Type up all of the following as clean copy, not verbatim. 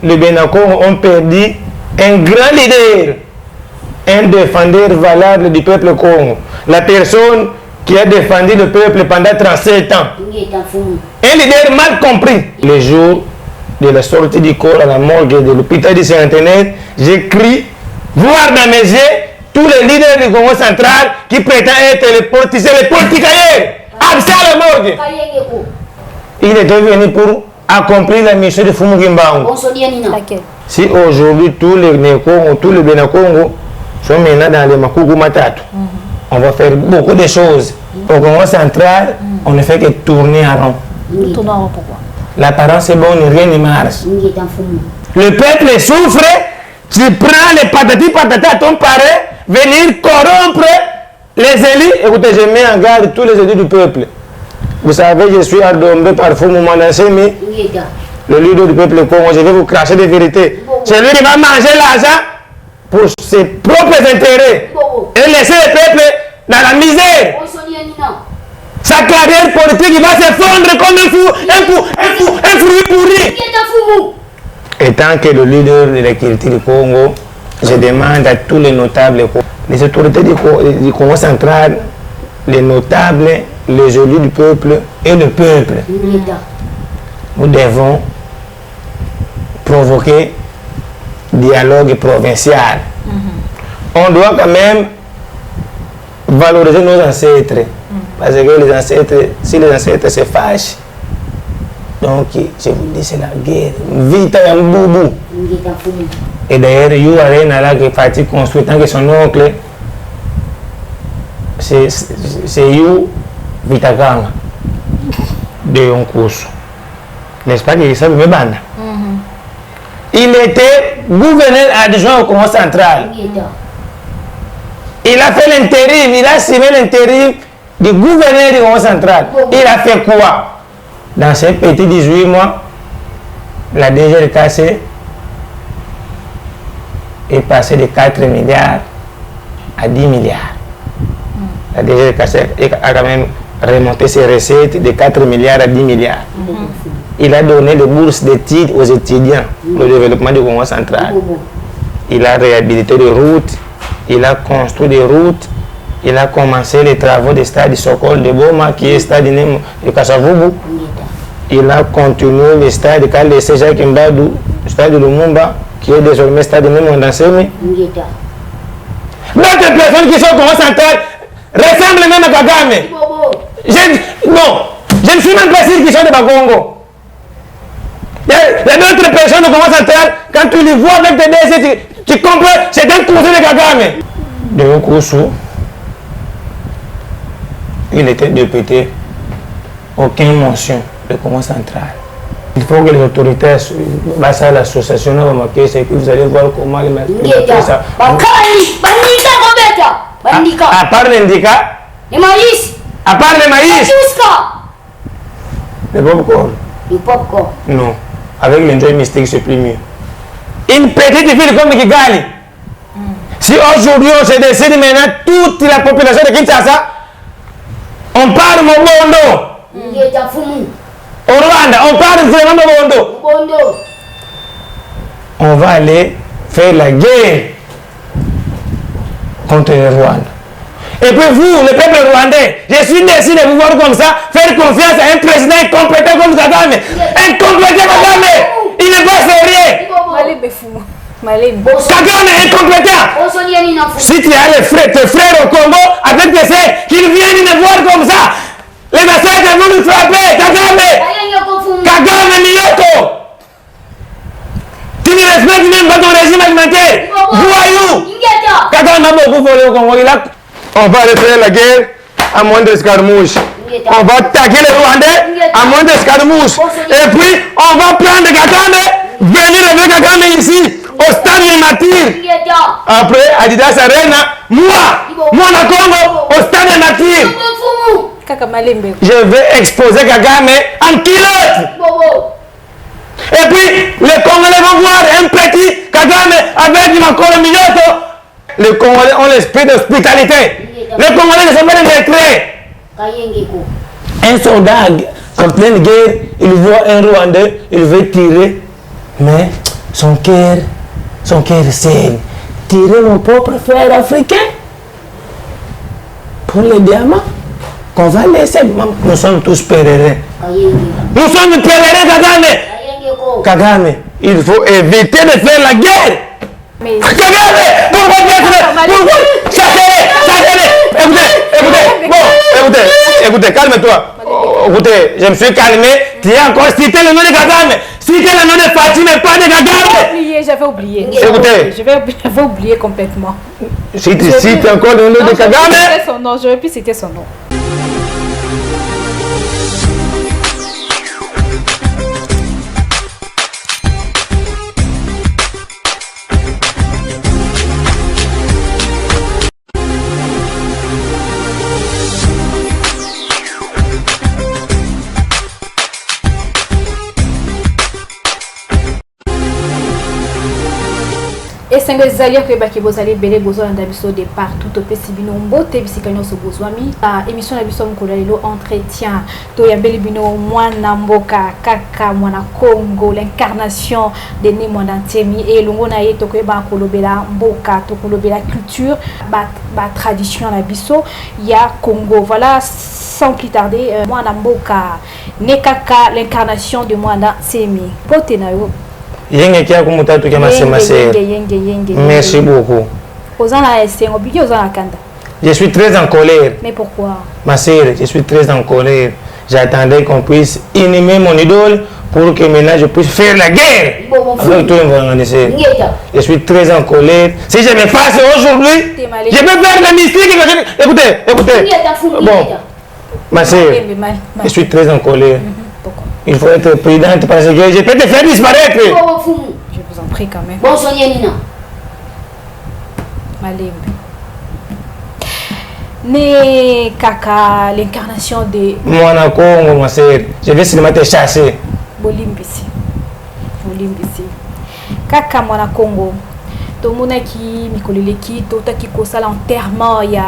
le Benako ont perdu un grand leader, un défendeur valable du peuple Congo. La personne qui a défendu le peuple pendant 37 ans. Un leader mal compris. Le jour de la sortie du corps à la morgue de l'hôpital du Centenaire, j'écris voir dans mes yeux tous les leaders du Congo central qui prétendent être les politiciens, les politicailleurs, absents à la morgue. Il était venu pour accomplir la mission de Fumu Kimbangu. Si aujourd'hui tous les Nékongo, tous les Benakongo sont maintenant dans les Makugu Matatu, on va faire beaucoup de choses. Au Congo central, on ne fait que tourner en rond. Pourquoi? L'apparence est bonne, rien ne marche. Le peuple souffre, tu prends les patati à ton parrain, venir corrompre les élus. Écoutez, je mets en garde tous les élus du peuple. Vous savez, je suis adombé par Fumu Manasemi, le leader du peuple Congo. Je vais vous cracher des vérités. C'est lui qui va manger l'argent pour ses propres intérêts et laisser le peuple dans la misère. Sa carrière politique va s'effondrer comme un fruit pourri. Étant que le leader de la culture du Congo, je demande à tous les notables, les autorités du Congo central, les notables, les élus du peuple et le peuple. Nous devons provoquer dialogue provincial. On doit quand même valoriser nos ancêtres. Parce que les ancêtres, si les ancêtres se fâchent, donc je vous dis c'est la guerre. Vite à Mboubou. Et d'ailleurs, il y a un là qui est parti construire tant que son oncle, c'est You Vitakanga de Yonkusu. N'est-ce pas que ça me bande? Il était gouverneur adjoint au Congo central. Il a fait l'intérim, il a signé l'intérim du gouverneur du Congo central. Il a fait quoi? Dans ces petits 18 mois, la DGRKC est passée de 4 milliards à 10 milliards. La DGRKC a quand même remonté ses recettes de 4 milliards à 10 milliards. Il a donné des bourses d'études aux étudiants pour le développement du Congo central. Il a réhabilité des routes, il a construit des routes, il a commencé les travaux du stade Sokol de Boma, qui est stade de Kassavubu. Il a continué le stade Kale Seja Kimbadou, stade de Lumumba, qui est désormais stade de Mondansemi. D'autres personnes qui sont au Congo central ressemblent même à Kagame. Je ne suis même pas sûr qu'ils sont de Bakongo. Il y a d'autres personnes au Congo central, quand tu les vois avec tes décès, tu comprends, c'est un cousin de Kagame. De Yokusu, il était député, aucune mention de Congo central. Il faut que les autorités passent à l'association, vous allez voir comment les mettre ça. À part l'indicat, à part le maïs, le popcorn. Non, avec l'enjoy mystique, c'est plus mieux. Une petite ville comme Kigali, si aujourd'hui on se décide maintenant, toute la population de Kinshasa, on parle Mobondo. Au Rwanda, on parle vraiment Mobondo. On va aller faire la guerre contre le Rwanda. Et puis vous, le peuple rwandais, je suis décidé de vous voir comme ça, faire confiance à un président incompétent comme Kagame. Incompétent Kagame, il n'est pas sérieux. Kagame est incompétent. Si tu as tes frères au Congo, avec tes sœurs, qu'ils viennent me voir comme ça, les ancêtres vont nous frapper. Kagame Miyoko. Tu ne respectes même pas ton régime alimentaire. Voyou. Kagame a beaucoup volé au Congo. On va aller faire la guerre à moins d'escarmouches. On va attaquer les Rwandais à moins d'escarmouches. Et puis, on va prendre Kagame, venir avec Kagame ici, au stade de Martyr. Après, Adidas Arena, moi, na Congo, au stade de Martyr. Je vais exposer Kagame en culotte. Et puis, les Congolais vont voir un petit Kagame avec Makolo Miyoto. Les Congolais ont l'esprit d'hospitalité. Les Congolais ne sont pas des maîtres. Un soldat en pleine guerre, il voit un Rwandais, il veut tirer, mais son cœur saigne. Tirer mon propre frère africain pour les diamants qu'on va laisser. Nous sommes tous pèlerins. Nous sommes pèlerins, Kagame. Kagame, il faut éviter de faire la guerre. Mais... Kagame, pourquoi écoutez, calme-toi. Écoutez, je me suis calmé. Tu as encore cité le nom de Kagame. Cité le nom de Fatima, mais pas de Kagame. J'avais oublié. Écoutez. J'avais oublié complètement. Si tu cites encore le nom de Kagame. Je vais plus citer son nom. Et c'est que zali que baki bozali belé besoin d'abisso de partout au pesibino mbote bisika nyonso bozwami émission na biso mkola lelo entretien to ya belibino mwana mboka kaka mwana Congo l'incarnation de né mwana Ntemi et longo na ye to ko ba kolobela mboka to kolobela culture ba tradition na biso ya Congo. Voilà, sans plus tarder mwana mboka né kaka l'incarnation de mwana Ntemi pote na yo. Merci beaucoup. Je suis très en colère. Mais pourquoi? Ma sœur, je suis très en colère. J'attendais qu'on puisse inhumer mon idole pour que maintenant je puisse faire la guerre. Je suis très en colère. Si je me fasse aujourd'hui, je peux faire la mystique. Écoutez. Bon, ma sœur, je suis très en colère. Il faut être prudente parce que je peux te faire disparaître. Je vous en prie quand même. Bon, Sonia Nina. Malembe. Né Kaka, l'incarnation de... Mwana Congo, ma sœur. Je vais seulement te chasser. Bolimbisi. Kaka Mwana Congo. Tomonaki mikoleleki totaki kosala enterrement ya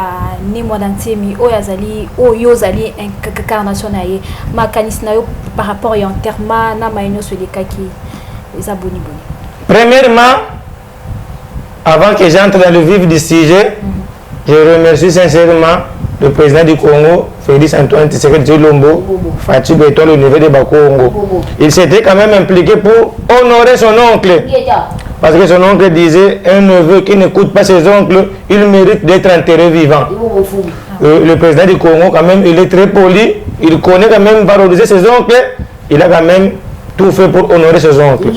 né mwana Ntemi oyazali oyozali incarnation na ye makanisi na yo par rapport à enterrement na maino solekaki les aboni boni. Premièrement, avant que j'entre dans le vif du sujet, je remercie sincèrement le président du Congo, Félix Antoine Tshisekedi Tshilombo, Fatou Beton, le niveau de Bakongo. Il s'était quand même impliqué pour honorer son oncle. Parce que son oncle disait, un neveu qui n'écoute pas ses oncles, il mérite d'être enterré vivant. Le président du Congo, quand même, il est très poli, il connaît quand même valoriser ses oncles, il a quand même tout fait pour honorer ses oncles.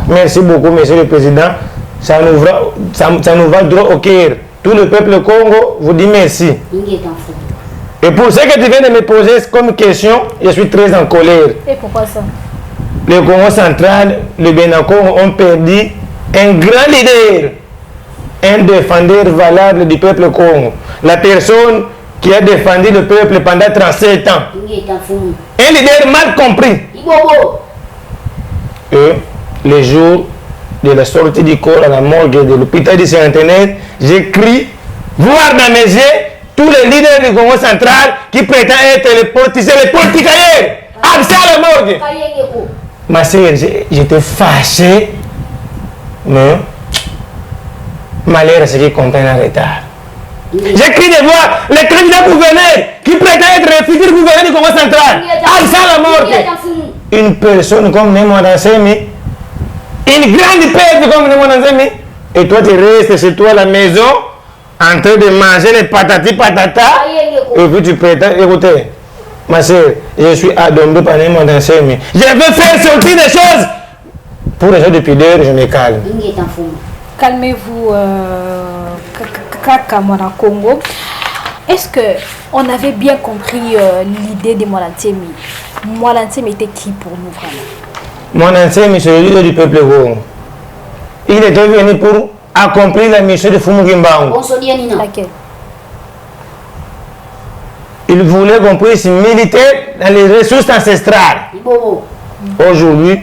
Merci beaucoup, monsieur le président. Ça nous va droit au cœur. Tout le peuple Congo vous dit merci. Et pour ce que tu viens de me poser comme question, je suis très en colère. Et pourquoi ça? Le Congo central, le Bénin-Congo ont perdu un grand leader, un défendeur valable du peuple Congo. La personne qui a défendu le peuple pendant 37 ans. Un leader mal compris. Et le jour de la sortie du corps à la morgue de l'hôpital du Centenaire, j'écris voir dans mes yeux tous les leaders du Congo central qui prétendent être les politiciens, les politicailleurs. Absent la morgue. Ma sœur, j'étais fâché, mais malheur à ceux qui comprennent en retard. J'écris de voir les candidats gouverneurs qui prétendent être les futurs gouverneurs du Congo central. Absent la morgue. Une personne comme Némo Nsemi, une grande perte comme Némo Nsemi, et toi tu restes chez toi à la maison en train de manger les patati patata, et puis tu prétends, écoutez, ma soeur, je suis adombé par Némo Nsemi. Je veux faire sortir des choses. Pour les gens de pudeur, je me calme. Calmez-vous, Kaka Mwana Congo. Est-ce qu'on avait bien compris l'idée de Mwana Ntemi? Mwana Ntemi était qui pour nous vraiment? Mwana Ntemi, c'est le leader du peuple Congo. Il était venu pour accomplir la mission de Fumugimbango. Laquelle? Il voulait qu'on puisse militer dans les ressources ancestrales. Aujourd'hui,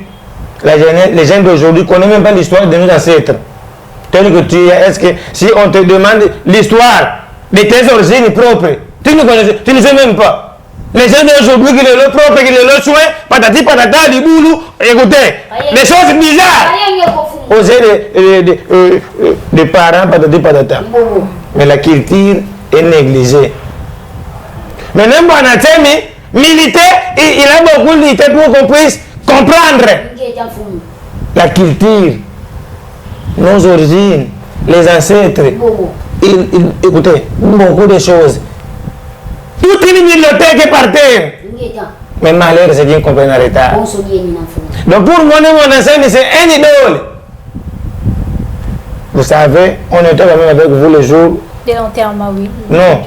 les gens d'aujourd'hui ne connaissent même pas l'histoire de nos ancêtres. Tel que tu es, est-ce que si on te demande l'histoire de tes origines propres, tu ne sais même pas. Les gens d'aujourd'hui qui sont leur propre, qui sont leur soin, patati patata, du boulot, écoutez, les choses bizarres. oser des parents, patata. Mais la culture est négligée. Maintenant, militaire, il a beaucoup de militaires pour qu'on puisse comprendre la culture, nos origines, les ancêtres. Écoutez, beaucoup de choses. Toute une bibliothèque est par terre. Mais malheur, c'est qu'ils comprennent en retard. Donc pour moi, mon enseigne, c'est un idole. Vous savez, on était quand même avec vous le jour. De l'enterrement, oui. Non.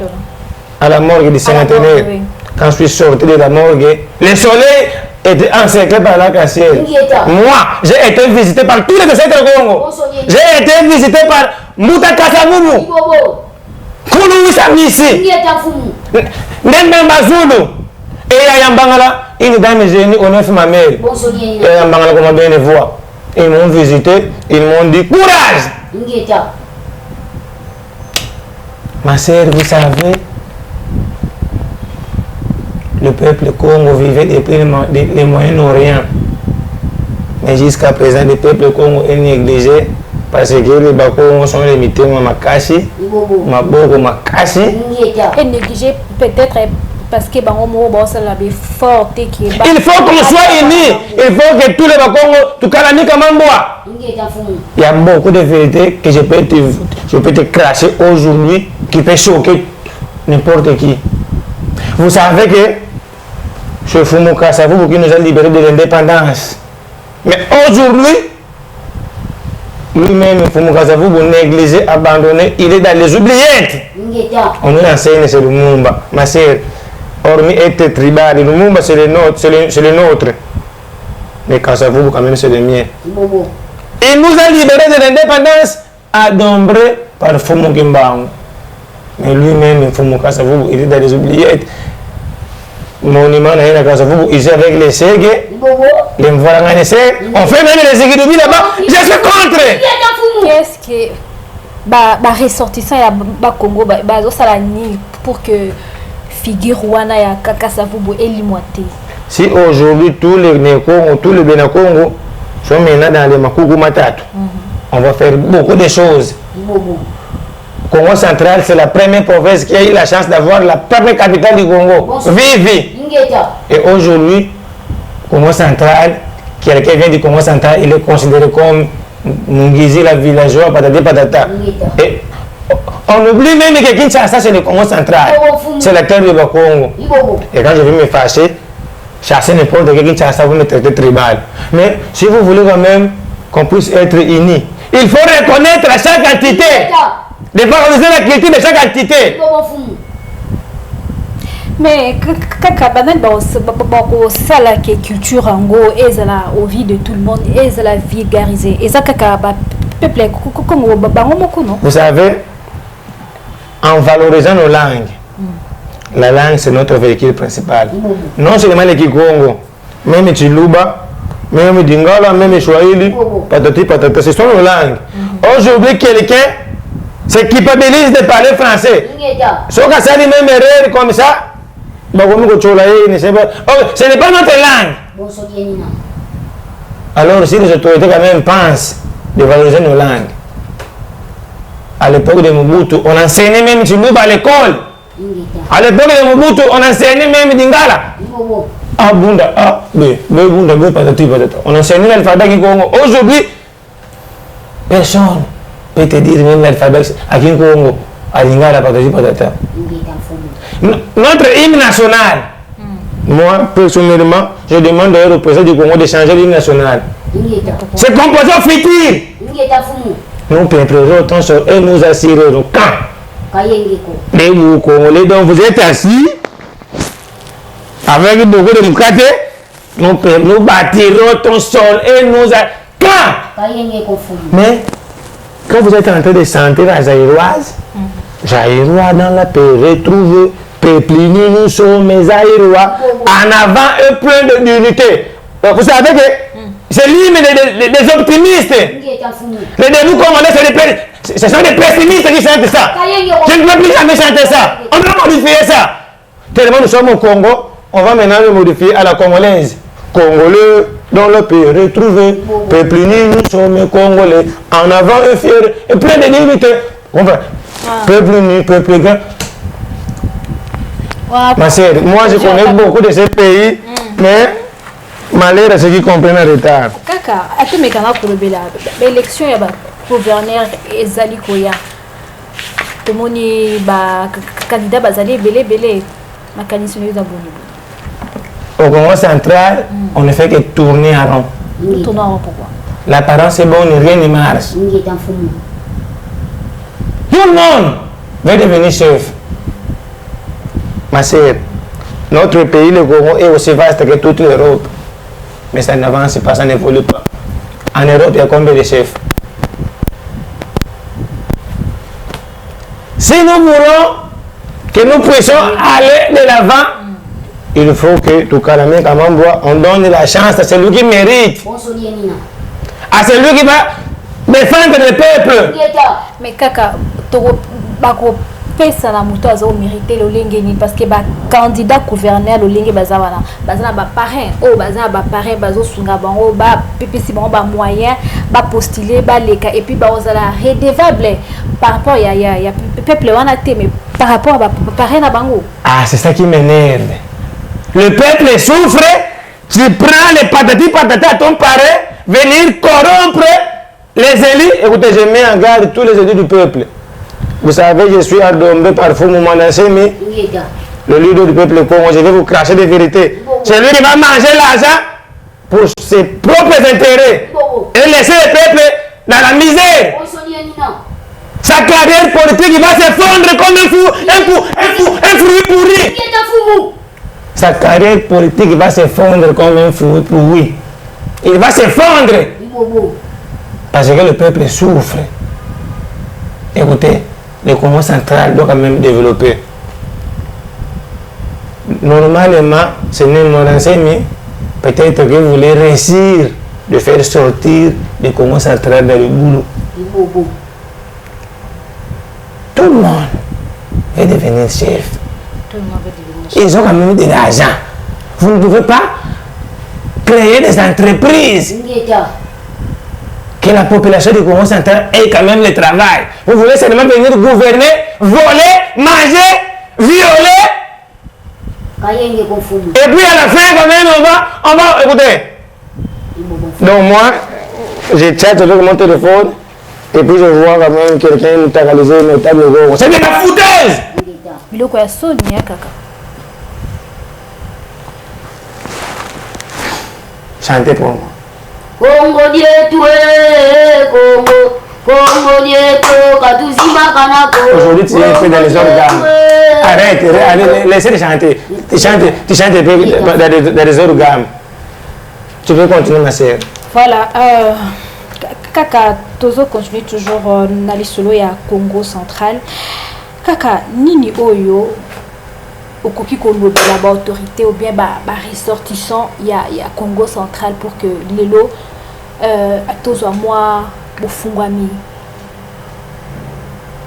À la morgue du Saint-Antoine. Oui. Quand je suis sorti de la morgue, le soleil était encerclé par l'arc-en-ciel. Moi, j'ai été visité par tous les ancêtres du Congo. J'ai été visité par Mouta Kasavubu. Kulu Wisamisi. Ndemba Zulu. Et Yambangala, une dame génie, on a fait ma mère. Et Yambangala, comment bien les voir. Ils m'ont visité, ils m'ont dit courage. Ma sœur, vous savez, le peuple Congo vivait depuis les Moyen-Orient. Mais jusqu'à présent, le peuple Congo est négligé parce que les Bakongos sont limités à Makashi, Maboko Makashi. Et négligé peut-être parce que il faut qu'on soit unis. Il faut que tous les Bakongos, tout Kalani Kamamboa. Il y a beaucoup de vérités que je peux te cracher aujourd'hui qui peut choquer n'importe qui. Vous savez que ce Fumouka Savubu qui nous a libérés de l'indépendance. Mais aujourd'hui, lui-même, Fumouka Savubu, négligé, abandonné, il est dans les oubliettes. On nous enseigne, c'est le Mumba. Ma sœur, hormis être tribal, le Mumba c'est le nôtre. Mais Kasavubu, quand même, c'est le mien. Il nous a libérés de l'indépendance, adombré par Fumukimbaum. Mais lui-même, Fumouka Savubu, il est dans les oubliettes. Monument à Kasavubu, ici avec les Ségué, les Mvoranganese, on fait même les Ségué de vie là-bas. Je suis contre. Qu'est-ce que ressortissant ya Congo pour que figure Wana ya Kasavubu est limité? Si aujourd'hui tous les Nékongo, tous les Benakongo sont maintenant dans les Makougou Matatu, on va faire beaucoup de choses. Congo central, c'est la première province qui a eu la chance d'avoir la première capitale du Congo. Vivi. Et aujourd'hui, Congo central, quelqu'un vient du Congo central, il est considéré comme Mungizi, la villageoise, patati patata. Et on oublie même que Kinshasa, c'est le Congo central. C'est la terre du Congo. Et quand je vais me fâcher, chasser n'importe quel Kinshasa, vous me traitez tribal. Mais si vous voulez quand même qu'on puisse être unis, il faut reconnaître chaque entité. De valoriser la culture de chaque entité. Mais kaka banal ça la culture en go et la au vie de tout le monde et la vulgariser et ça kaka peuple comme vous savez, en valorisant nos langues, la langue c'est notre véhicule principal. Non seulement les Kikongo, même Chiluba, même Dingala, même Swahili, patati patata, ce sont nos langues. Aujourd'hui quelqu'un se culpabilise de parler français. Ce même erreur comme ça, ce n'est pas notre langue. Alors si les autorités quand même pensent de valoriser nos langues, à l'époque de Mobutu, on enseignait même Chiluba à l'école. À l'époque de Mobutu, on enseignait même Dingala. Ah, Bunda, A, B, Bunda, B, patati, patata. On enseignait l'alphabet qui Congo. Aujourd'hui, personne peut te dire même l'alphabet à Congo, à Lingala, patati, patata. Notre hymne national, moi personnellement, je demande d'ailleurs au président du Congo de changer l'hymne national. C'est composé au futur. Nous préparons autant sur et nous assurerons quand les Congolais dont vous êtes assis, avec beaucoup de moukaté, nous bâtirons ton sol et nous quand. Mais quand vous êtes en train de sentir la Zaïroise, Zaïrois dans la paix, retrouve Péplini, nous sommes mes Zaïrois, en avant et plein d'unité. Vous savez que c'est l'hymne des optimistes. Les débouts congolais, ce sont des pessimistes qui chantent ça. Je ne peux plus jamais chanter ça. On va modifier ça. Tellement nous sommes au Congo, on va maintenant le modifier à la congolaise. Congolais, dans le pays retrouvé. Peuple uni, nous sommes Congolais. En avant et fiers et plein de dignité. Peuple uni, peuple grand. Ma sœur, moi je connais beaucoup de ces pays, mais malheur à ceux qui comprennent en retard. Kaka, atu mekana kulobela. L'élection ya ba gouverneur ezali koya. Tomoni ba candidat bazali belé makanisi no zaboni. Au Congo central, on ne fait que tourner en rond. Tourner en rond pourquoi? L'apparence est bonne, rien ne marche. Tout le monde veut devenir chef. Ma sœur, notre pays, le Congo, est aussi vaste que toute l'Europe. Mais ça n'avance pas, ça n'évolue pas. En Europe, il y a combien de chefs? Si nous voulons que nous puissions aller de l'avant, il faut que tout Kalamé Kamamboa, on donne la chance à celui qui mérite. À celui qui va défendre le peuple. Mais Kaka, bako pesa na muto azo mériter le lingeni parce que ba candidat gouverneur le lingi bazana ba parrain o bazana ba parrain bazo sunga bango ba pepisi bango ba moyen ba postuler ba leka et puis ba ozala redevable par rapport ya peuple wana té mais par rapport à ba parrain na bango. Ah, c'est ça qui m'énerve. Le peuple souffre, tu prends les patata à ton parrain, venir corrompre les élus. Écoutez, je mets en garde tous les élus du peuple. Vous savez, je suis adombé parfois au moment d'ancien, mais le leader du peuple Congo, je vais vous cracher des vérités. C'est lui qui va manger l'argent pour ses propres intérêts et laisser le peuple dans la misère. Sa carrière politique va s'effondrer comme un fruit pourri. Sa carrière politique va s'effondrer comme un fruit pourri. Il va s'effondrer parce que le peuple souffre. Écoutez, le Congo central doit quand même développer. Normalement, ce n'est mon enseignement. Peut-être que vous voulez réussir de faire sortir le Congo central dans le boulot. Tout le monde veut devenir chef. Ils ont quand même de l'argent. Vous ne pouvez pas créer des entreprises. Que la population du Congo central ait quand même le travail. Vous voulez seulement venir gouverner, voler, manger, violer. Et puis à la fin, quand même, on va, écoutez. Donc moi, je chatte avec mon téléphone et puis je vois quand même quelqu'un notabiliser une table de gros. C'est de la foutaise. Chantez pour moi. Congo dietu Congo, Congo dietu katuzima kanako. Aujourd'hui tu es fait dans les organes. Arrête, laissez de chanter. Tu chantes dans les organes. Tu peux continuer ma sœur. Voilà, Kaka, Tozo continue toujours dans les solos ya Congo central. Kaka, nini oyo okoki kolobela ba autorité ou bien ba ressortissant ya Congo central pour que lelo atozwa moi bofungwami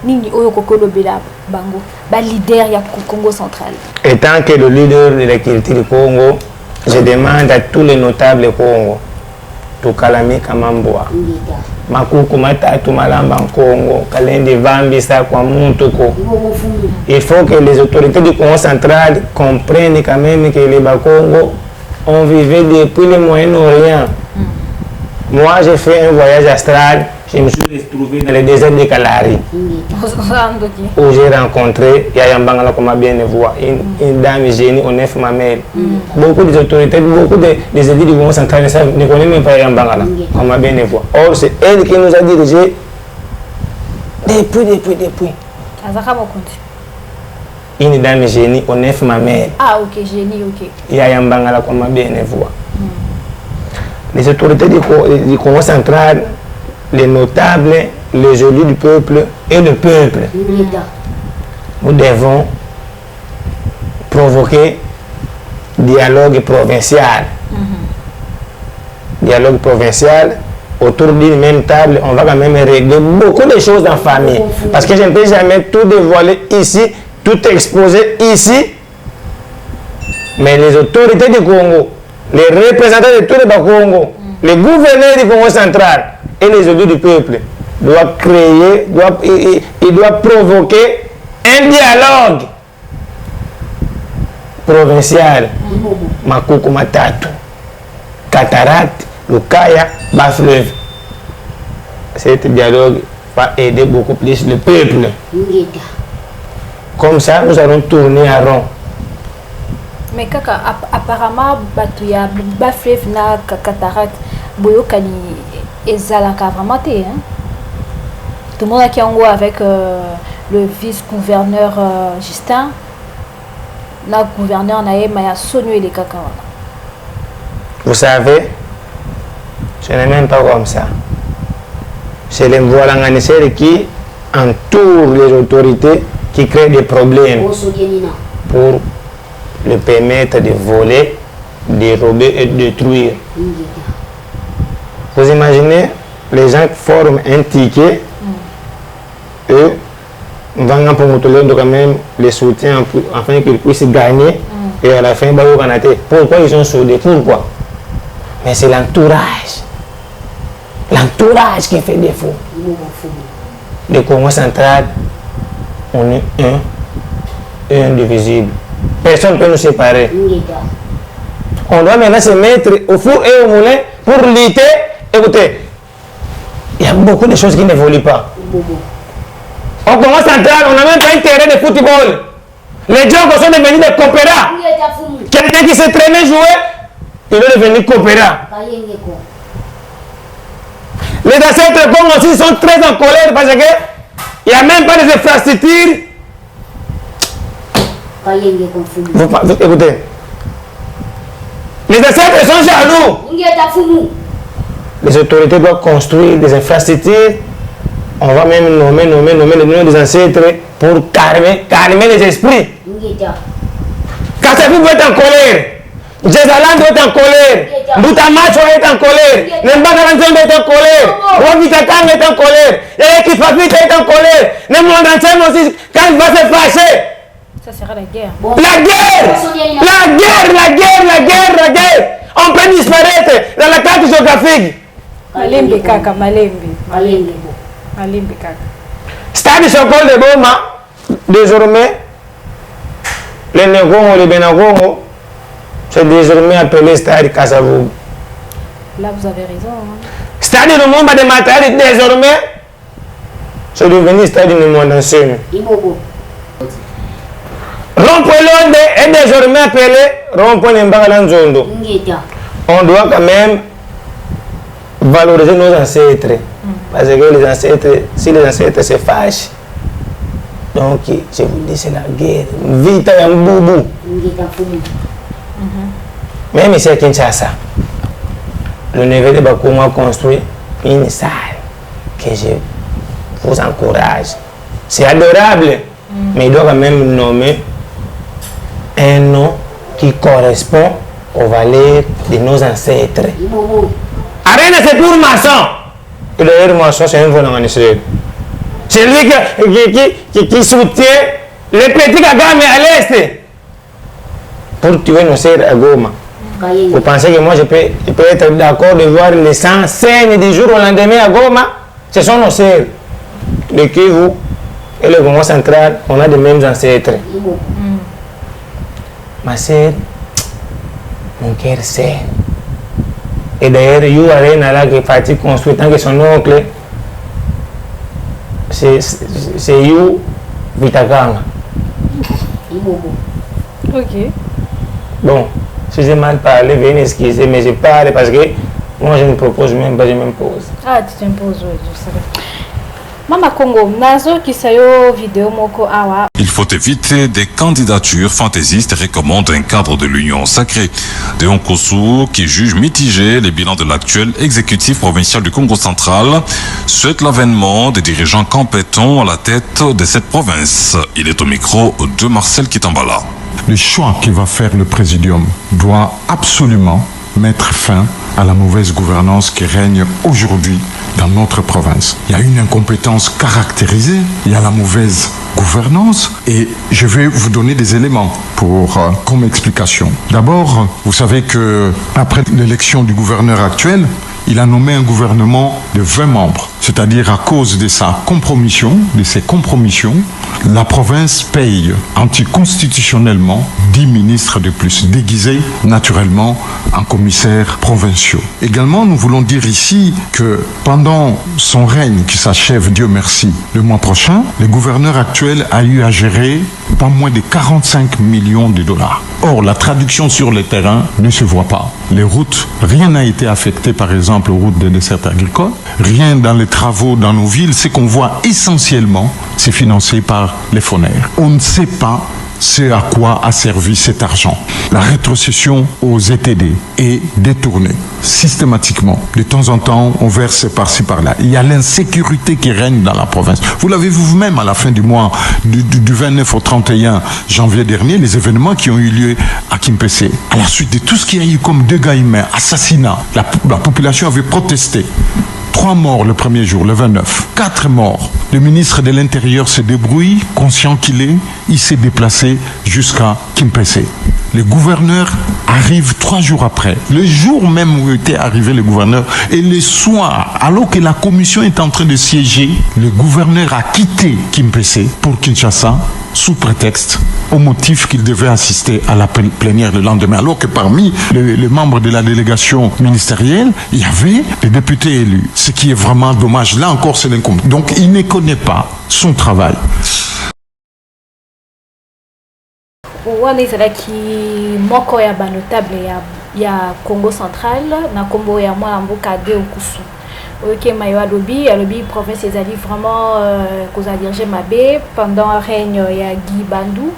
nini oyo kokolobela bango ba leader ya Congo central. Étant que le leader de la culture du Congo, je demande à tous les notables du Congo to Kalamé Kamamboa makuku matatu malamba Congo kalende vambisa kwa mutuko. Il faut que les autorités du Congo central comprennent quand même que les Congo ont vécu depuis le Moyen-Orient. Moi j'ai fait un voyage astral, je me suis retrouvé dans le désert de Kalahari où j'ai rencontré Yayambangala comme bien voix, une dame génie au 9 mamelles. Beaucoup des autorités, beaucoup des élus du Congo central ne connaissent même pas Yayambangala comme bien voix. Or c'est elle qui nous a dirigé depuis. Une dame génie au 9 mamelles. Ah ok, génie, ok. Yayambangala comme bien voix. Les autorités du Congo central, les notables, les élus du peuple et le peuple. Nous devons provoquer dialogue provincial. Dialogue provincial, autour d'une même table, on va quand même régler beaucoup de choses en famille. Parce que je ne peux jamais tout dévoiler ici, tout exposer ici. Mais les autorités du Congo les représentants de tous les Congo, les gouverneurs du Congo central et les élus du peuple doivent créer, ils doivent provoquer un dialogue provincial. Makoko Matatu, Cataracte, Lukaya, Bas-Fleuve. Cet dialogue va aider beaucoup plus le peuple. Comme ça, nous allons tourner à rond. Mais kaka, apparemment, Batouya, Bas-Fleuve, na Cataracte, Boyokani, Ezalaka vraiment té. Tout le monde a qui en avec le vice-gouverneur Justin. Le gouverneur Naïma a sonné les caca. Vous savez, ce n'est même pas comme ça. C'est les Mvolanganisers qui entourent les autorités qui créent des problèmes pour le permettre de voler, dérober et détruire. Vous imaginez, les gens forment un ticket et vont quand même les soutiens afin qu'ils puissent gagner et à la fin, pourquoi ils sont soudés? Pourquoi? Mais c'est l'entourage. L'entourage qui fait défaut. Le Congo central, on est un et indivisible. Personne ne peut nous séparer. On doit maintenant se mettre au four et au moulin pour lutter. Écoutez, il y a beaucoup de choses qui n'évoluent pas. Au Congo central, on n'a même pas un terrain de football. Les gens sont devenus des coopérats. Quelqu'un qui s'est traîné jouer, il est devenu coopérat. Les ancêtres Congo aussi sont très en colère parce qu'il n'y a même pas de infrastructures. Écoutez, les ancêtres sont jaloux. Les autorités doivent construire des infrastructures. On va même nommer les noms des ancêtres pour calmer les esprits. Kassavu doit être en colère. Jézalan doit être en colère. Boutamacho est en colère. Nembagaranzon doit être en colère. Robitakang est en colère. Et Kifafita est en colère. Nemwandansem aussi, quand il va se fâcher. Ça sera la guerre. La guerre. On peut disparaître dans la carte géographique. Malembe kaka, malembe. Stade Chokol de Boma, désormais, les Negongo, les Benagongo, c'est désormais appelé Stade Kassavou. Là, vous avez raison. Stade de Momba de Matari, désormais, c'est devenu Stade de Mondansune. Rond-point Londe est désormais appelé Rond-point Mbagalanzondo. On doit quand même valoriser nos ancêtres. Parce que les ancêtres, si les ancêtres se fâchent, donc je vous dis c'est la guerre. Vita Yamboubou. Même ici à Kinshasa, le neveu de Bakoum a construit une salle que je vous encourage. C'est adorable, mais il doit quand même nommer un nom qui correspond aux valeurs de nos ancêtres. Arène, c'est pour maçon. Et d'ailleurs, maçon, c'est un volontaire. C'est lui qui soutient les petits Kagame à l'est pour tuer nos sœurs à Goma. Vous pensez que moi, je peux être d'accord de voir les 100 scènes du jour au lendemain à Goma? Ce sont nos sœurs. Le Kivu et le Congo central, on a les mêmes ancêtres. Ma sœur, mon cœur sait. Et d'ailleurs, il y a un là qui Fatih construit tant que son oncle, c'est You Vitakama. Ok. Bon, si j'ai mal parlé, veuillez m'excuser, mais je parle parce que moi je ne propose même pas, je m'impose. Ah, tu t'imposes, oui, je savais. Mama Congo, nazo kisayo vidéo moko awa. Il faut éviter des candidatures fantaisistes et recommande un cadre de l'union sacrée. Deon Kossou, qui juge mitigé les bilans de l'actuel exécutif provincial du Congo central, souhaite l'avènement des dirigeants compétents à la tête de cette province. Il est au micro de Marcel Kitambala. Le choix qu'il va faire le présidium doit absolument mettre fin à la mauvaise gouvernance qui règne aujourd'hui dans notre province. Il y a une incompétence caractérisée, il y a la mauvaise gouvernance et je vais vous donner des éléments comme explication. D'abord, vous savez que après l'élection du gouverneur actuel, il a nommé un gouvernement de 20 membres. C'est-à-dire à cause de sa compromission, de ses compromissions, la province paye anticonstitutionnellement 10 ministres de plus, déguisés naturellement en commissaires provinciaux. Également, nous voulons dire ici que pendant son règne qui s'achève, Dieu merci, le mois prochain, le gouverneur actuel a eu à gérer pas moins de 45 millions de dollars. Or, la traduction sur le terrain ne se voit pas. Les routes, rien n'a été affecté par exemple aux routes des desserts agricoles, rien dans les travaux dans nos villes. Ce qu'on voit essentiellement, c'est financé par les fondaires. On ne sait pas ce à quoi a servi cet argent. La rétrocession aux ETD est détournée systématiquement. De temps en temps, on verse par-ci par-là. Il y a l'insécurité qui règne dans la province. Vous l'avez vu vous-même à la fin du mois du 29 au 31 janvier dernier, les événements qui ont eu lieu à Kimpese. À la suite de tout ce qu'il y a eu comme dégâts humains, assassinats, la population avait protesté. 3 morts le premier jour, le 29. 4 morts. Le ministre de l'Intérieur se débrouille, conscient qu'il est, il s'est déplacé jusqu'à Kimpese. Le gouverneur arrive 3 jours après, le jour même où était arrivé le gouverneur, et le soir, alors que la commission est en train de siéger, le gouverneur a quitté Kimpese pour Kinshasa, sous prétexte, au motif qu'il devait assister à la plénière le lendemain. Alors que parmi les membres de la délégation ministérielle, il y avait des députés élus. Ce qui est vraiment dommage. Là encore, c'est l'incompétence. Donc, il ne connaît pas son travail. wana ezalaki moko ya banotable ya Congo central na kombo ya mwana mboka de okusu oyoke mayo alobi province ezali vraiment koza dirige mabe pendant règne ya Guy Bandou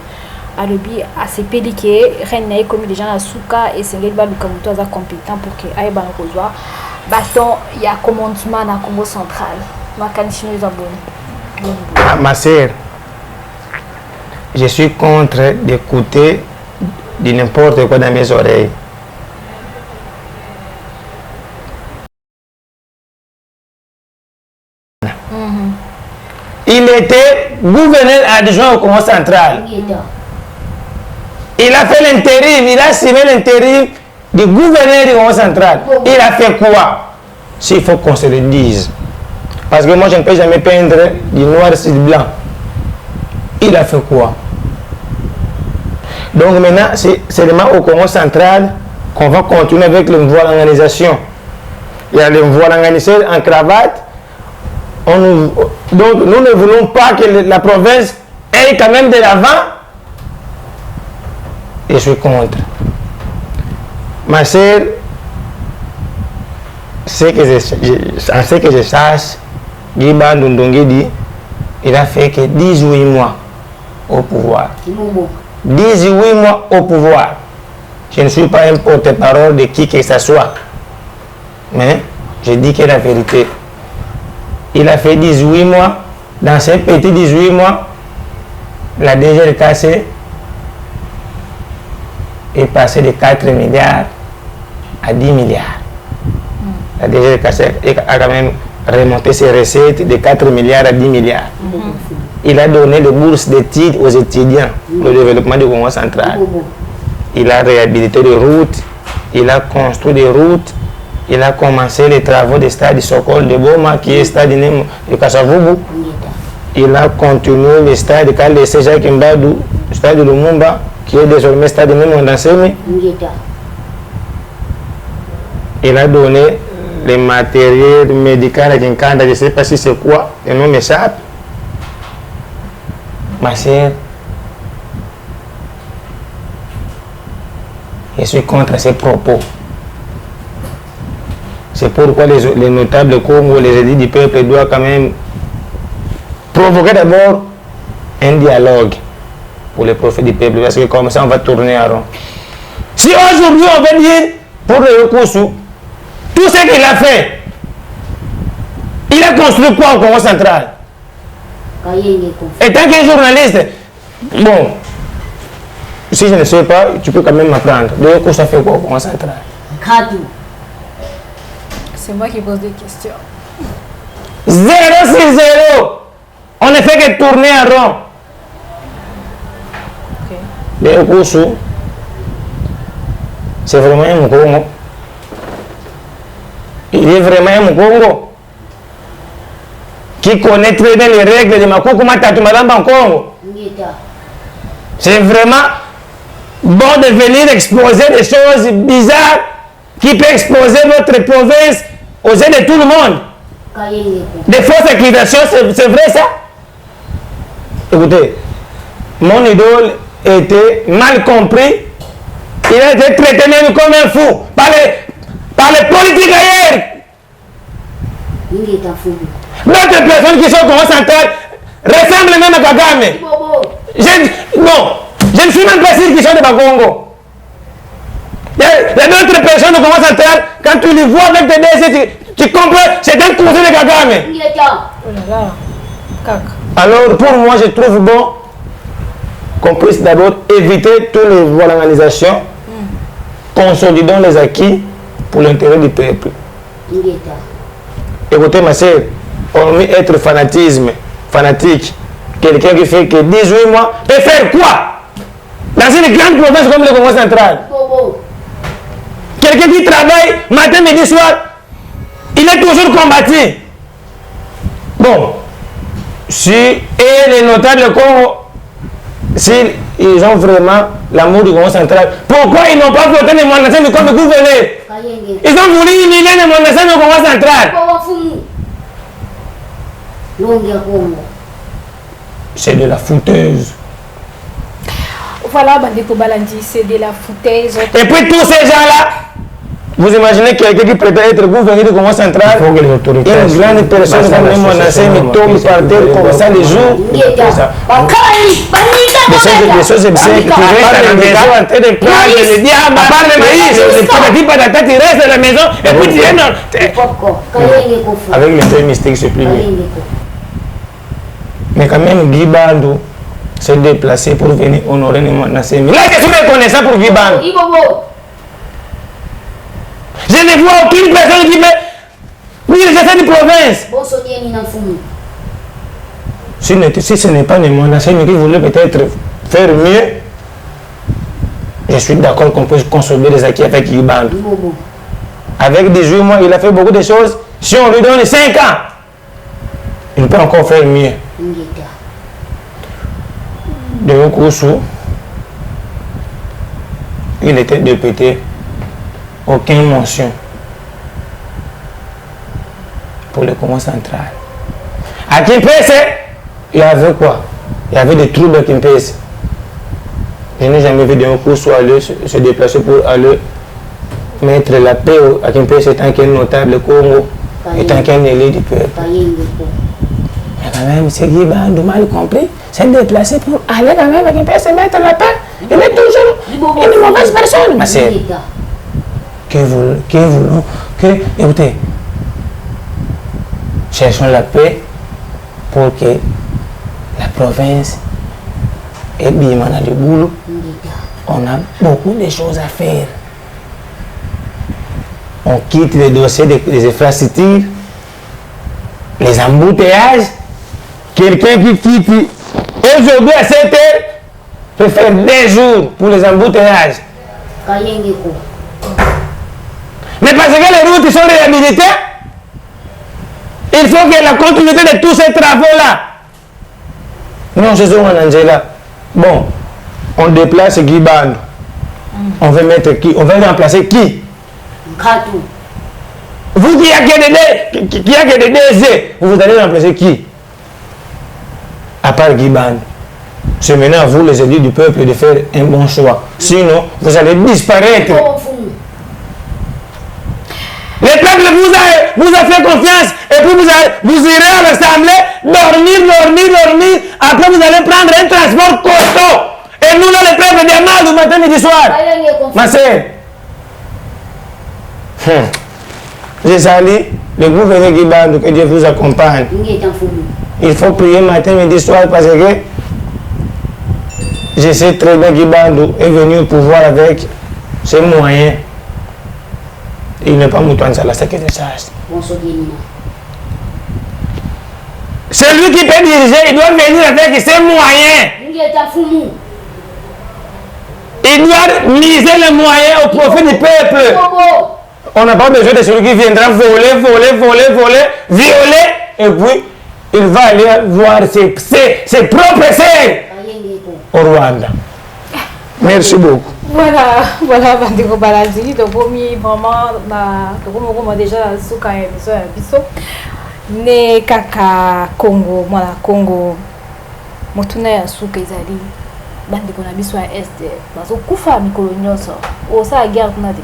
alobi asepeli ke règne na ye komi déjà na suka esengeli baluka moto aza compétent pour que ayebana kozwa baton ya commandement na Congo central makanisi no eza bon. Ma sœur, je suis contre d'écouter de n'importe quoi dans mes oreilles. Il était gouverneur adjoint au Congo central. Il a fait l'intérim, il a assimilé l'intérim du gouverneur du Congo central. Il a fait quoi? S'il faut qu'on se le dise. Parce que moi, je ne peux jamais peindre du noir sur du blanc. Il a fait quoi? Donc maintenant, c'est seulement au Congo central qu'on va continuer avec le mouvement d'organisation. Il y a le mouvement d'organisation en cravate. Donc nous ne voulons pas que la province aille quand même de l'avant. Et je suis contre. Ma sœur, ce que je sache, Guy Bandou Ndongedi, il a fait que 18 mois au pouvoir. 18 mois au pouvoir. Je ne suis pas un porte-parole de qui que ce soit. Mais je dis que la vérité. Il a fait 18 mois. Dans ces petits 18 mois, la DGRKC est passée de 4 milliards à 10 milliards. La DGRKC a quand même remonté ses recettes de 4 milliards à 10 milliards. Il a donné des bourses d'études aux étudiants pour le développement du Congo central. Il a réhabilité des routes, il a construit des routes, il a commencé les travaux du stade Sokol de Boma, qui est stade de Kasavubu. Il a continué le stade Kale Jacques Mbadou, stade de Lumumba, qui est désormais stade de Mondansemi. Il a donné les matériels médicaux à Ginkanda, je ne sais pas si c'est quoi, le nom m'échappe. Ma sœur, je suis contre ces propos. C'est pourquoi les notables comme les édits du peuple doivent quand même provoquer d'abord un dialogue pour les profits du peuple, parce que comme ça on va tourner à rond. Si aujourd'hui on veut dire pour le Yokosu, tout ce qu'il a fait, il a construit quoi au Congo central? Et tant qu'un journaliste, bon, si je ne sais pas, tu peux quand même m'apprendre. Le Yokosu a fait quoi au Congo central? C'est moi qui pose des questions. 0-6-0. On ne fait que tourner en rond. Ok. Le Kousou, c'est vraiment un Congo. Il est vraiment un Congo qui connaît très bien les règles de Makoko Matatumalamba en Congo. C'est vraiment bon de venir exposer des choses bizarres qui peuvent exposer notre province aux yeux de tout le monde. Des fausses accusations, c'est vrai ça? Écoutez, mon idole était mal compris. Il a été traité même comme un fou par les politiques ailleurs. D'autres personnes qui sont au Congo central ressemblent même à Kagame. Je ne suis même pas sûr qu'ils sont de Bakongo. Il y a d'autres personnes au Congo central, quand tu les vois avec tes DC, tu comprends, c'est un cousin de Kagame. Oh là là. Cac. Alors pour moi, je trouve bon qu'on puisse d'abord éviter toutes les organisations, consolidons les acquis pour l'intérêt du peuple. Écoutez ma sœur, hormis être fanatique, quelqu'un qui fait que 18 mois, peut faire quoi? Dans une grande province comme le Congo central. Quelqu'un qui travaille matin, midi, soir, il est toujours combattu. Bon, si et les notables du Congo, s'ils ont vraiment l'amour du Congo central, pourquoi ils n'ont pas voté les monastères comme le gouverneur? Ils ont voulu éliminer les monastères du Congo central. C'est de la fouteuse. Voilà, Bandeko Balandi, c'est de la foutaise. Et puis tous ces gens-là, vous imaginez quelqu'un qui prétend être gouverneur du Congo central, une grande personne comme les monastères, mais tombe par terre comme ça les jours. Des choses obscèques, tu restes à la maison en train de prendre le diable, à part le maïs, le patata, tu restes à la maison et puis tu es non. Avec les deux mystiques, c'est plus bien. Mais quand même, Guy Bandou s'est déplacé pour venir honorer les monastères. Là, je suis reconnaissant pour Guy Bandou. Je ne vois aucune personne qui met les affaires de province. Si ce n'est pas les monastères qui voulaient peut-être faire mieux, je suis d'accord qu'on peut consolider les acquis avec Guy Bandou. Avec 18 mois, il a fait beaucoup de choses. Si on lui donne 5 ans, il peut encore faire mieux. De Kousou, il était député, aucune mention pour le Congo central. À Kimpese, il y avait quoi? Il y avait des troubles à Kimpese. Je n'ai jamais vu de Kousou aller se déplacer pour aller mettre la paix à Kimpese étant qu'un notable Congo, étant qu'un élu du peuple. Mais quand même, c'est Guy Bandou mal compris. C'est déplacé pour aller quand même avec un peu se mettre la paix. Il est toujours une mauvaise personne, ma sœur. Écoutez, cherchons la paix pour que la province est bien dans le boulot. On a beaucoup de choses à faire. On quitte les dossiers des infrastructures, les embouteillages. Quelqu'un qui quitte aujourd'hui à 7 heures peut faire 2 jours pour les embouteillages. Mais parce que les routes sont réhabilitées, il faut que la continuité de tous ces travaux-là. Non, c'est ça, Angela. Bon, on déplace Guy Bandou. On veut mettre qui? On veut remplacer qui? Vous qui a que des DG, vous allez remplacer qui? À part Guy Bandou. C'est maintenant à vous, les élus du peuple, de faire un bon choix. Sinon, vous allez disparaître. Le peuple vous a fait confiance et puis vous irez à l'Assemblée, dormir. Après, vous allez prendre un transport costaud. Et nous, là, le peuple, des mal du matin, midi, soir. Ma sœur. Je salue le gouverneur Guy Bandou, que Dieu vous accompagne. Il faut prier matin, midi, soir parce que je sais très bien que Guy Bandou est venu au pouvoir avec ses moyens. Il n'est pas Moutoine Sala, c'est que je sache. C'est lui qui peut diriger, il doit venir avec ses moyens. Il doit miser les moyens au profit du peuple. On n'a pas besoin de celui qui viendra voler, violer, et puis il va aller voir ses propres sœurs au Rwanda. Merci beaucoup. Voilà, Bandeko Baladi, donc vraiment, déjà, souka émission à Bisso. Ne kaka Congo, voilà, Congo, motuna ya souka ezali, Bandeko na Bisso à Est, bazo kufa mikolo nyonso, osa guerre kuna de.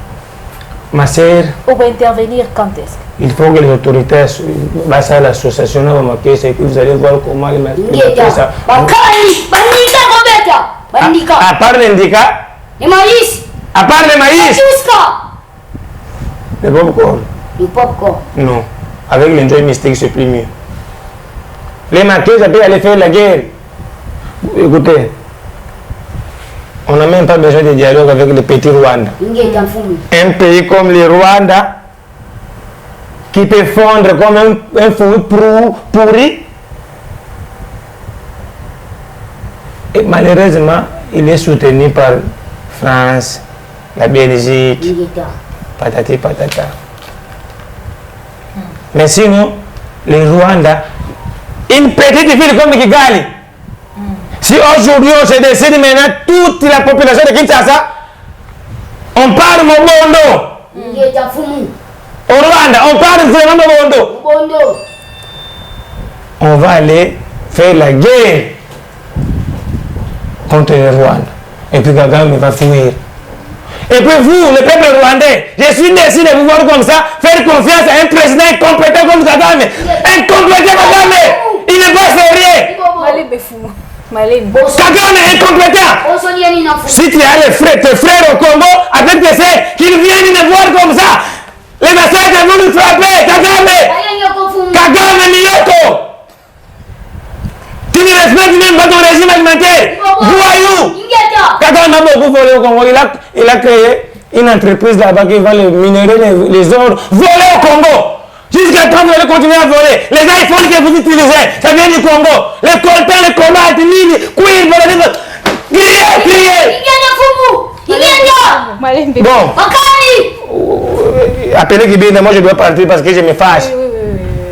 Ma sœur, on va intervenir quand est-ce? Il faut que les autorités bassent à l'association, vous allez voir comment les mettre ça. À part l'indica, le maïs. À part le maïs. Le popcorn. Le popcorn. Non. Avec l'enjoy mystique, c'est plus mieux. Les maquis, ça peut aller faire la guerre. Écoutez, on n'a même pas besoin de dialogue avec le petit Rwanda. Un pays comme le Rwanda, qui peut fondre comme un fruit pourri. Et malheureusement, il est soutenu par France, la Belgique, patati patata. Mais sinon, le Rwanda, une petite ville comme Kigali, si aujourd'hui on se décide maintenant, toute la population de Kinshasa, on parle Mobondo. Au Rwanda, on parle vraiment Mobondo. On va aller faire la guerre contre le Rwanda. Et puis Kagame va fuir. Et puis vous, le peuple rwandais, je suis décidé de vous voir comme ça, faire confiance à un président incompétent comme Kagame. Incompétent Kagame, il n'est pas sérieux. Kagame est incompétent. Si tu as tes frères au Congo, avec tes sœurs, qu'ils viennent me voir comme ça, les massacres vont nous frapper. Kagame Miyoko. Tu ne respectes même pas ton régime alimentaire. Voyou. Kagame a beaucoup volé au Congo. Il a créé une entreprise là-bas qui va minerer les ors volés au Congo. Jusqu'à quand vous allez continuer à voler? Les iPhones que vous utilisez, ça vient du Congo. Les coltins, les combats, les mini, cuir, criez. Bon. Appelez Kibine, moi je dois partir parce que je me fâche.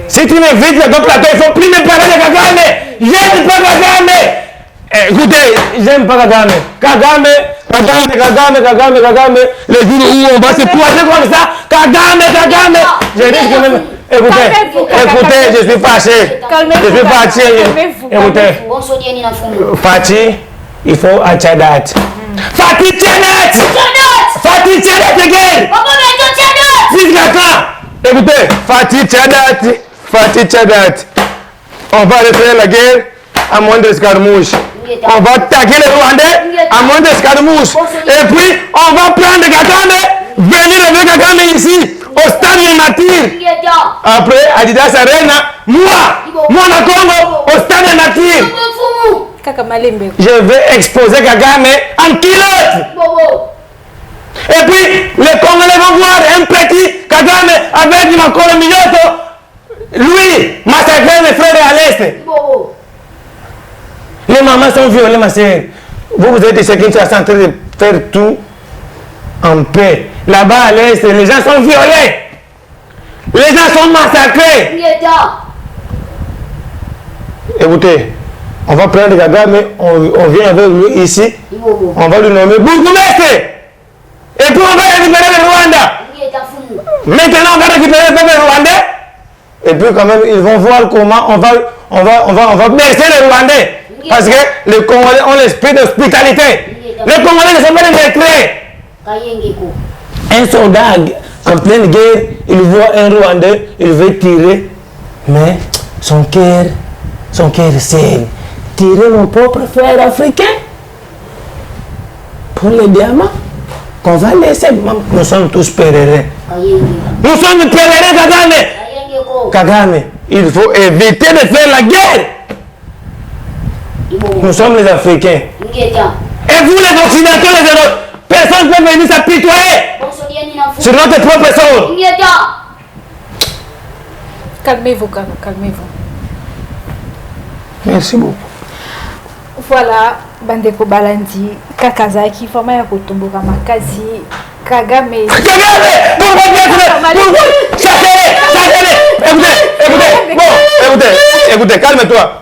Si tu m'invites dans ton plateau, il ne faut plus me parler de Kagame. J'aime pas Kagame. Écoutez, j'aime pas Kagame. Kagame. Le jour où on va se poser comme ça, Kagame. Je dis que même. Écoutez, je suis fâché. Je suis fâché. Écoutez. Fati, il faut à Tchadat. Fati Tchadat. Fati Tchadat again. Jusqu'à quand? Écoutez, Fati Tchadat. On va refaire la guerre à moins d'escarmouche. On va attaquer les Rwandais à moins d'escarmouche. Et puis, on va prendre Kagame, venir avec Kagame ici, au stade de Martyr. Après, Adidas Arena, moi, la Congo, au stade de Martyr. Je vais exposer Kagame en kilote. Et puis, les Congolais vont voir un petit Kagame avec du Makolo Miyoto. Lui, massacrer mes frères à l'Est. Les mamans sont violées, ma soeur. Vous êtes ceux qui sont en train de faire tout en paix. Là-bas à l'Est, les gens sont violés. Les gens sont massacrés. Écoutez, on va prendre Kagame, on vient avec lui ici. On va lui nommer bourgmestre. Et puis on va récupérer le Rwanda. Maintenant on va récupérer le peuple rwandais. Et puis quand même ils vont voir comment on va bercer les Rwandais. Parce que les Congolais ont l'esprit d'hospitalité. Les Congolais ne sont pas des maîtres. Un soldat en pleine guerre, il voit un Rwandais, il veut tirer. Mais son cœur saigne. Tirer mon propre frère africain pour les diamants. Qu'on va laisser. Nous sommes tous pèlerins. Nous sommes pèlerins, Kagame. Kagame, il faut éviter de faire la guerre. Nous sommes les Africains. Et vous les Occidentaux, Personne ne peut venir s'apitoyer sur notre propre sort. Calmez-vous, Kaka, calmez-vous. Merci beaucoup. Voilà, Bandeko Balandi, Kakazaki, format Yakotomboka Makasi, Kagame. Kagame! Pourquoi? Écoutez, calme-toi.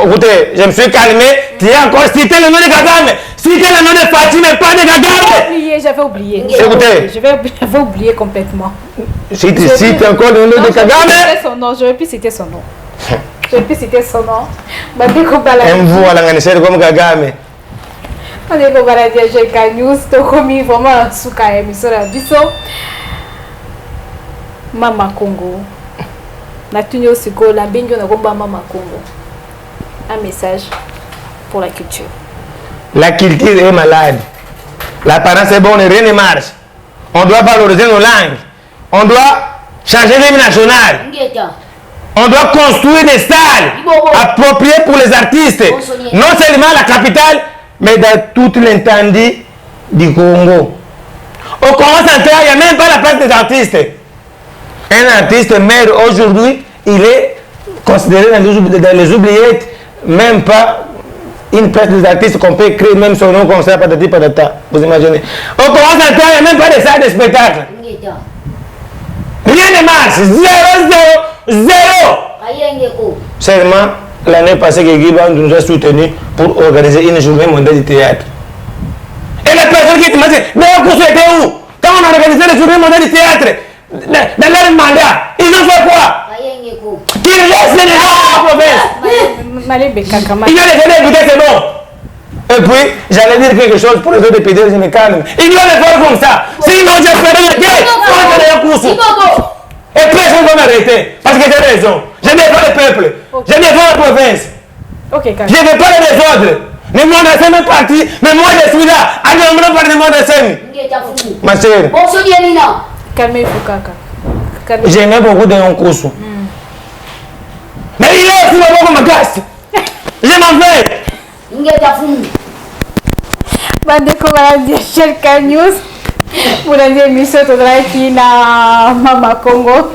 Écoutez, je me suis calmé. Tu as encore cité le nom de Kagame. Cité le nom de Fatima, pas de Kagame. J'avais oublié. Écoutez. J'avais oublié complètement. Si tu cites encore le nom de Kagame. J'aurais pu citer son nom. J'aurais pu citer son nom. Bandeko Balandi. Aime-vous à l'anganisère comme Kagame? Bandeko Balandi, j'ai Kanyus, Tokomi, vraiment, Souka, émission la biso. Mama Congo. Natunyo Siko, la Benjo Nagomba Mama Congo. Un message pour la culture. La culture est malade. L'apparence est bonne et rien ne marche. On doit valoriser nos langues. On doit changer l'hymne national. On doit construire des salles appropriées pour les artistes. Non seulement à la capitale, mais dans toute l'étendue du Congo. Au Congo central, il n'y a même pas la place des artistes. Un artiste maire aujourd'hui, il est considéré dans les oubliettes, même pas une place des artistes qu'on peut créer même son nom comme ça, patati patata. Vous imaginez? Au Congo central, il n'y a même pas de salle de spectacle. Rien ne marche. Zéro. Seulement, l'année passée, Guiban nous a soutenus pour organiser une journée mondiale du théâtre. Et les personnes qui te disent, mais où c'était où? Quand on a organisé la journée mondiale du théâtre, dans leur mandat, ils ont fait quoi? Qu'ils laissent les gens à la province. Il y a des élèves, écoutez, c'est bon. Et puis, j'allais dire quelque chose pour les autres pays, je me calme. Il doit le faire comme ça. Sinon, je ferai la guerre contre les courses. Et personne ne va m'arrêter. Parce que j'ai raison. Je n'ai pas le peuple. Je n'ai pas la province. Je ne veux pas les désordres. Mais moi, je suis même parti. Mais moi, je suis là. Allez, on me parle de moi de scène. Ma sœur. Calmez-vous, Kaka. J'aimais beaucoup de Nkosu. Mais il est aussi beaucoup ma casse. Je m'en vais. Bandeko Balandi, Chel Kanyus. Pour l'émission, tu na Mama Congo.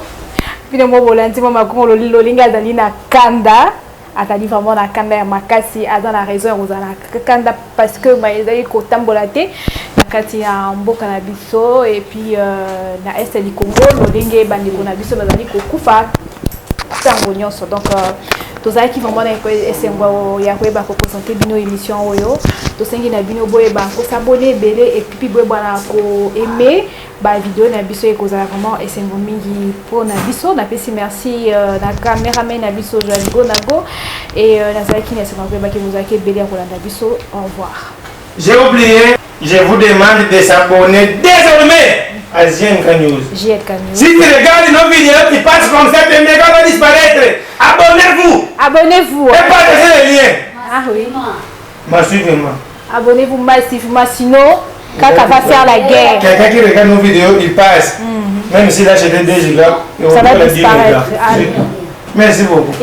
Puis moi, Bolandi, Mama Congo, Lolinga Dalina Kanda. Atali vraiment na Kanda ya Makasi. Ada na raison, Rosana Kanda parce que maïzali kotambolate. Nakati ya mboka na biso et puis na est du Congo, Lolinga bandeko na biso bazali kokufa. Tango nyonso donc tozali ki vraiment na esengo ya koyeba ko présenter bino émission oyo tosengi na bino boyeba ko s'abonner belé et puis boyeba ko aimer ba vidéo na biso ekozala vraiment esengo mingi pour na biso na pesi merci na cameraman na biso Joël Gonago et na zaki na esengo koyeba ki bozaki belé ko landa biso. Au revoir. J'ai oublié, je vous demande de s'abonner désormais à JNK News. Si tu regardes nos vidéos qui passent comme ça, tes mégas vont disparaître. Abonnez-vous. Abonnez-vous. Et partagez les liens. Ah oui. Massivement. Abonnez-vous massivement, sinon, Kaka va faire la guerre. Quelqu'un qui regarde nos vidéos, il passe. Même s'il a acheté 2 gigas, ça va disparaître. Merci beaucoup.